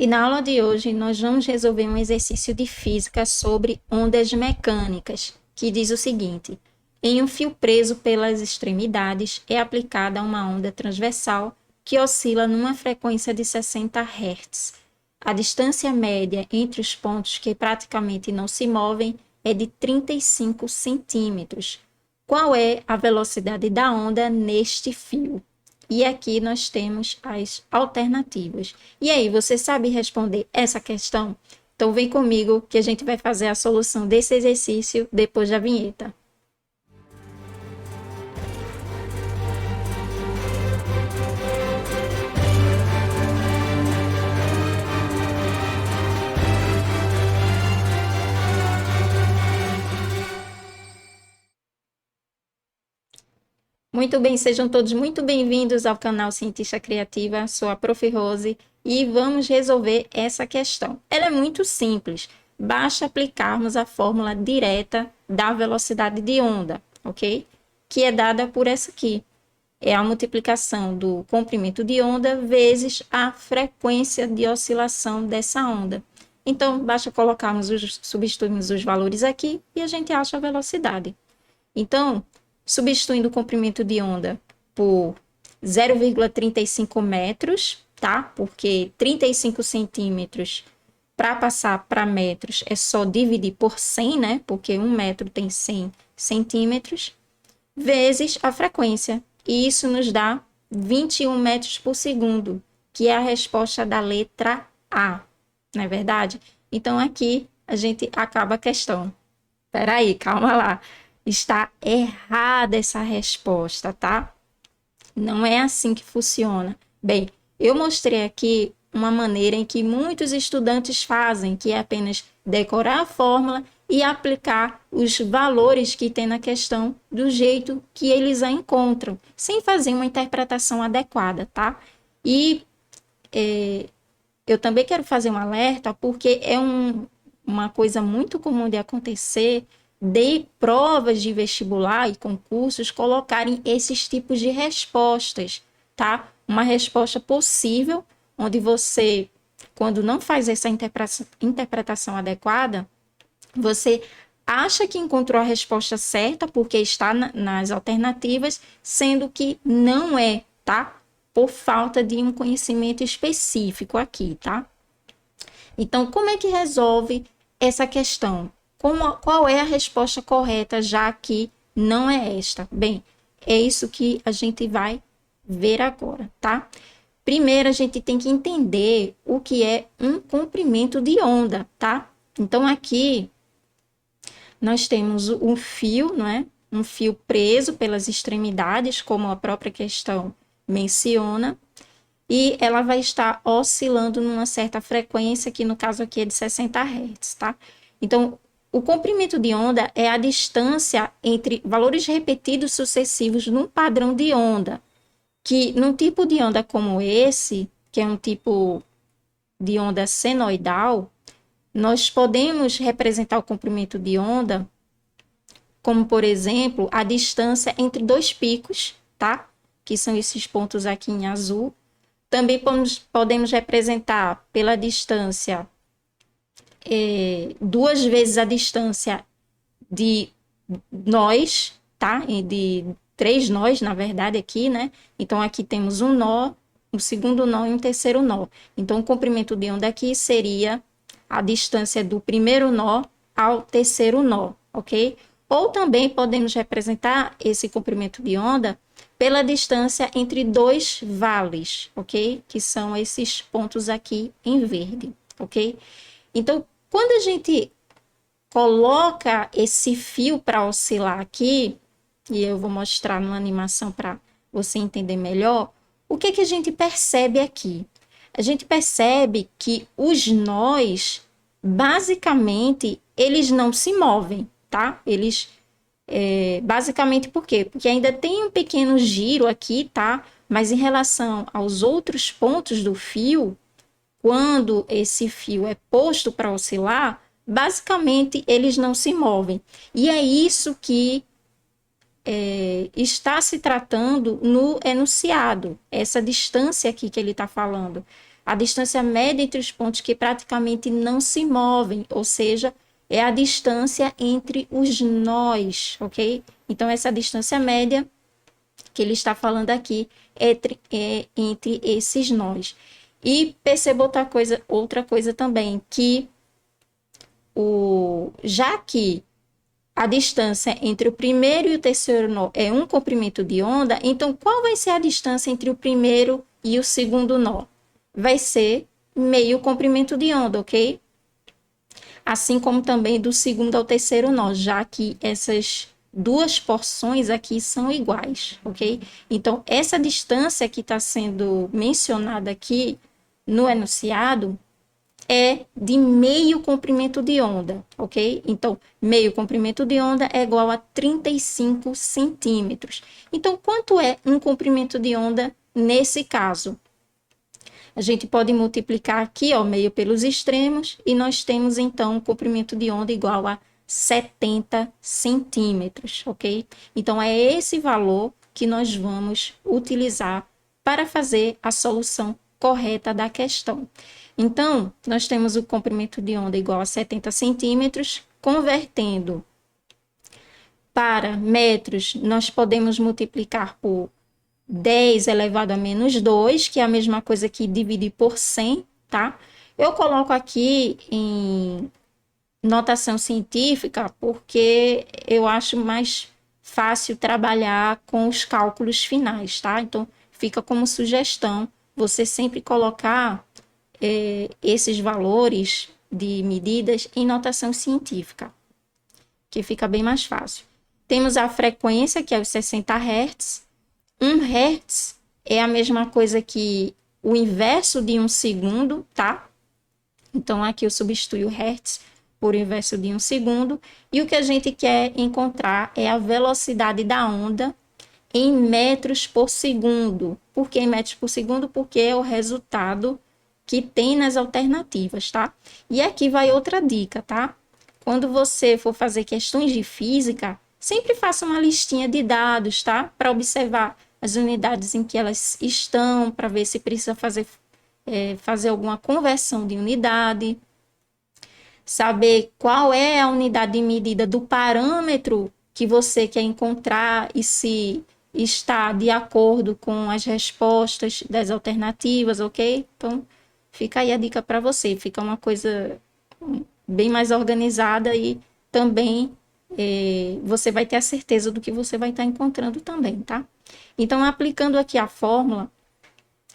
E na aula de hoje nós vamos resolver um exercício de física sobre ondas mecânicas, que diz o seguinte: em um fio preso pelas extremidades é aplicada uma onda transversal que oscila numa frequência de 60 Hz. A distância média entre os pontos que praticamente não se movem é de 35 centímetros. Qual é a velocidade da onda neste fio? E aqui nós temos as alternativas. E aí, você sabe responder essa questão? Então vem comigo que a gente vai fazer a solução desse exercício depois da vinheta. Muito bem, sejam todos muito bem-vindos ao canal Cientista Criativa. Sou a Prof. Rose e vamos resolver essa questão. Ela é muito simples, basta aplicarmos a fórmula direta da velocidade de onda, ok? Que é dada por essa aqui. É a multiplicação do comprimento de onda vezes a frequência de oscilação dessa onda. Então, basta substituirmos os valores aqui e a gente acha a velocidade. Então, substituindo o comprimento de onda por 0,35 metros, tá? Porque 35 centímetros para passar para metros é só dividir por 100, né? Porque 1 metro tem 100 centímetros, vezes a frequência. E isso nos dá 21 metros por segundo, que é a resposta da letra A, não é verdade? Então, aqui a gente acaba a questão. Espera aí, calma lá. Está errada essa resposta, tá? Não é assim que funciona. Bem, eu mostrei aqui uma maneira em que muitos estudantes fazem, que é apenas decorar a fórmula e aplicar os valores que tem na questão do jeito que eles a encontram, sem fazer uma interpretação adequada, tá? E eu também quero fazer um alerta, porque é uma coisa muito comum de acontecer de provas de vestibular e concursos colocarem esses tipos de respostas, tá? Uma resposta possível, onde você, quando não faz essa interpretação adequada, você acha que encontrou a resposta certa porque está nas alternativas, sendo que não é, tá? Por falta de um conhecimento específico aqui, tá? Então, como é que resolve essa questão? Qual é a resposta correta, já que não é esta? Bem, é isso que a gente vai ver agora, tá? Primeiro, a gente tem que entender o que é um comprimento de onda, tá? Então, aqui nós temos um fio, não é? Um fio preso pelas extremidades, como a própria questão menciona, e ela vai estar oscilando numa certa frequência, que no caso aqui é de 60 Hz, tá? Então, o comprimento de onda é a distância entre valores repetidos sucessivos num padrão de onda, que num tipo de onda como esse, que é um tipo de onda senoidal, nós podemos representar o comprimento de onda como, por exemplo, a distância entre dois picos, tá? Que são esses pontos aqui em azul. Também podemos representar pela distância, duas vezes a distância de nós, tá? E de 3 nós, na verdade, aqui, né? Então, aqui temos um nó, um segundo nó e um terceiro nó. Então, o comprimento de onda aqui seria a distância do primeiro nó ao terceiro nó, ok? Ou também podemos representar esse comprimento de onda pela distância entre dois vales, ok? Que são esses pontos aqui em verde, ok? Então, quando a gente coloca esse fio para oscilar aqui, e eu vou mostrar numa animação para você entender melhor, o que que a gente percebe aqui? A gente percebe que os nós, basicamente, eles não se movem, tá? Eles, basicamente por quê? Porque ainda tem um pequeno giro aqui, tá? Mas em relação aos outros pontos do fio, quando esse fio é posto para oscilar, basicamente eles não se movem. E é isso que está se tratando no enunciado, essa distância aqui que ele está falando. a distância média entre os pontos que praticamente não se movem, ou seja, é a distância entre os nós, ok? Então, essa distância média que ele está falando aqui é entre esses nós. E perceba outra coisa também, que já que a distância entre o primeiro e o terceiro nó é um comprimento de onda, então qual vai ser a distância entre o primeiro e o segundo nó? Vai ser meio comprimento de onda, ok? Assim como também do segundo ao terceiro nó, já que essas duas porções aqui são iguais, ok? Então, essa distância que está sendo mencionada aqui no enunciado é de meio comprimento de onda, ok? Então, meio comprimento de onda é igual a 35 centímetros. Então, quanto é um comprimento de onda nesse caso? A gente pode multiplicar aqui, ó, meio pelos extremos, e nós temos, então, um comprimento de onda igual a 70 centímetros, ok? Então, é esse valor que nós vamos utilizar para fazer a solução correta da questão. Então, nós temos o comprimento de onda igual a 70 centímetros, convertendo para metros, nós podemos multiplicar por 10 elevado a menos 2, que é a mesma coisa que dividir por 100, tá? Eu coloco aqui em notação científica porque eu acho mais fácil trabalhar com os cálculos finais, tá? Então, fica como sugestão você sempre colocar esses valores de medidas em notação científica, que fica bem mais fácil. Temos a frequência, que é os 60 Hz. 1 Hz é a mesma coisa que o inverso de 1 segundo, tá? Então, aqui eu substituo o Hertz por inverso de 1 segundo. E o que a gente quer encontrar é a velocidade da onda em metros por segundo. Por que em metros por segundo? Porque é o resultado que tem nas alternativas, tá? E aqui vai outra dica, tá? Quando você for fazer questões de física, sempre faça uma listinha de dados, tá? Para observar as unidades em que elas estão, para ver se precisa fazer alguma conversão de unidade, saber qual é a unidade de medida do parâmetro que você quer encontrar e se está de acordo com as respostas das alternativas, ok? Então, fica aí a dica para você, fica uma coisa bem mais organizada e também você vai ter a certeza do que você vai estar encontrando também, tá? Então, aplicando aqui a fórmula,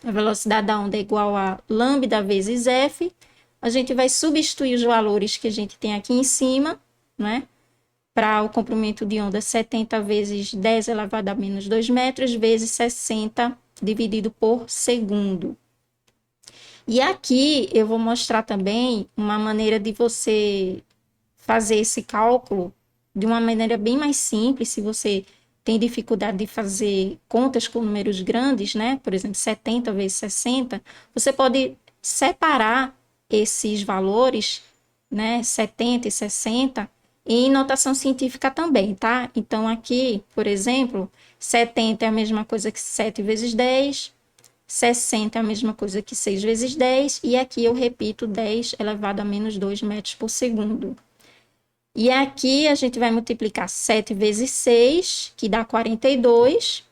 a velocidade da onda é igual a lambda vezes f, a gente vai substituir os valores que a gente tem aqui em cima, né? Para o comprimento de onda 70 vezes 10 elevado a menos 2 metros, vezes 60 dividido por segundo. E aqui eu vou mostrar também uma maneira de você fazer esse cálculo de uma maneira bem mais simples, se você tem dificuldade de fazer contas com números grandes, né? Por exemplo, 70 vezes 60, você pode separar esses valores, né? 70 e 60, em notação científica também, tá? Então, aqui, por exemplo, 70 é a mesma coisa que 7 vezes 10, 60 é a mesma coisa que 6 vezes 10, e aqui eu repito 10 elevado a menos 2 metros por segundo. E aqui a gente vai multiplicar 7 vezes 6, que dá 42.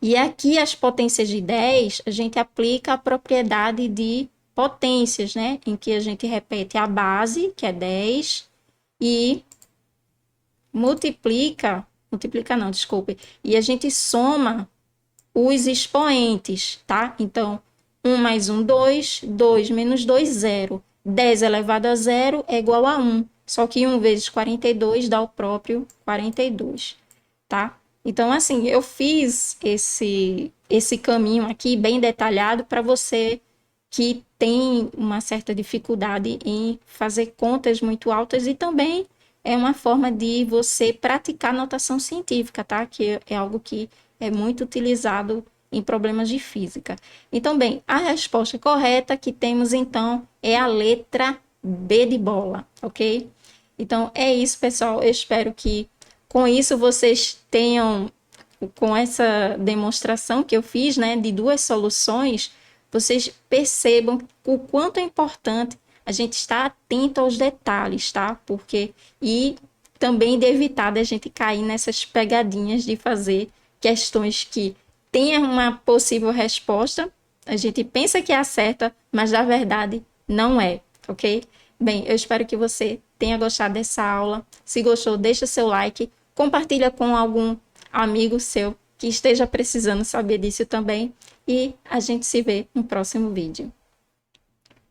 E aqui as potências de 10, a gente aplica a propriedade de potências, né? Em que a gente repete a base, que é 10, e e a gente soma os expoentes, tá? Então, 1 mais 1, 2, 2 menos 2, 0. 10 elevado a 0 é igual a 1. Só que 1 vezes 42 dá o próprio 42, tá? Então, assim, eu fiz esse caminho aqui bem detalhado para você que tem uma certa dificuldade em fazer contas muito altas e também é uma forma de você praticar notação científica, tá? Que é algo que é muito utilizado em problemas de física. Então, bem, a resposta correta que temos, então, é a letra B de bola, ok? Então, é isso, pessoal. Eu espero que com isso vocês tenham, com essa demonstração que eu fiz, né, de duas soluções, vocês percebam o quanto é importante a gente estar atento aos detalhes, tá? Porque, e também de evitar da gente cair nessas pegadinhas de fazer questões que tenham uma possível resposta, a gente pensa que é a certa, mas na verdade não é, ok? Bem, eu espero que você tenha gostado dessa aula. Se gostou, deixa seu like, compartilha com algum amigo seu que esteja precisando saber disso também e a gente se vê no próximo vídeo.